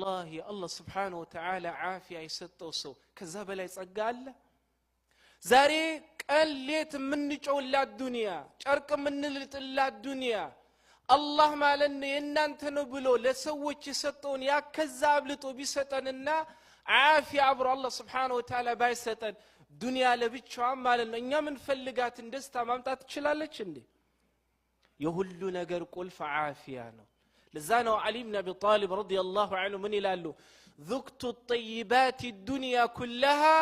والله الله سبحانه وتعالى عافية يسطو سو كذا بلا يصقى الله زاري قال ليت منجولا الدنيا ጨርቅ ምንልጥላ الدنيا الله مالن የናንተ ነው ብሎ ለሰዎች የሰጠውን ያ ከዛ አብልጦ ቢሰጠንና عافية አብሮ الله سبحانه وتعالى ባይሰጠን ዱንያ ለብቻዋ ማለት ነው እኛ ምን ፈልጋትን ደስታ ማምጣት ትችላለች እንዴ የሁሉ ነገር ቁልፍ عافية ነው لذا علي بن ابي طالب رضي الله عنه من يلالو ذقت الطيبات الدنيا كلها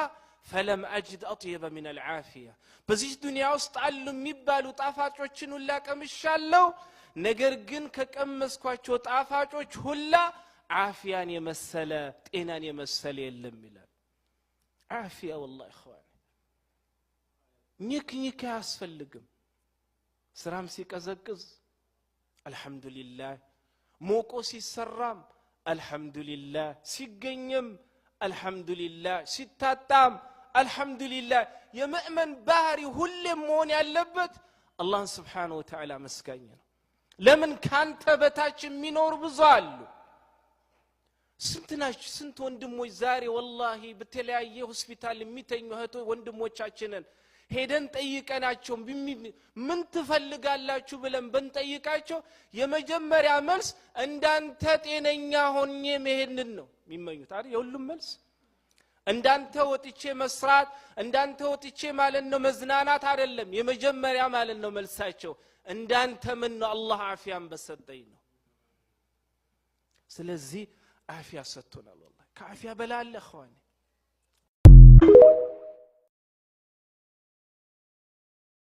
فلم اجد اطيب من العافيه በዚህ ዱንያ ውስጥ አሉ የሚባሉ ጣፋጮችን ሁላ ቀምሻለሁ ነገር ግን ከቀመስኳቸው ጣፋጮች ሁላ عافيان የመሰለ ጤናን የመሰለ የለም ይላል عافيه والله اخوان ኒክ ያስፈልግም ስራም ሲቀዘቅዝ አልহামዱሊላህ موكو سيسرام الحمد لله سيغنيم الحمد لله سيتاتام الحمد لله يمأمن باري هل مون يالبت الله سبحانه وتعالى مسكين لمن كان تبتاچ مينور بزالو سنتناش سنت ወንድሞች ዛሬ والله በተለያየ ሆስፒታል የሚተኙ እህቶ ወንድሞቻችንን ሄደን ጠይቀናቸው ምን ትፈልጋላችሁ ብለን በንጠይቃቸው የመጀመሪያ መልስ እንዳንተ ጤነኛ ሆኜ መሄድን ነው የሚመኙት አይደል የሁሉም መልስ እንዳንተ ወጥቼ መስራት እንዳንተ ወጥቼ ማለት ነው መዝናናት አይደለም የመጀመሪያ ማለት ነው መልሳቸው እንዳንተ ምን ነው አላህ አፊያን በሰጠኝ ነው ስለዚህ አፊያ ሰጥቶናል والله ከአፊያ በላለ اخواني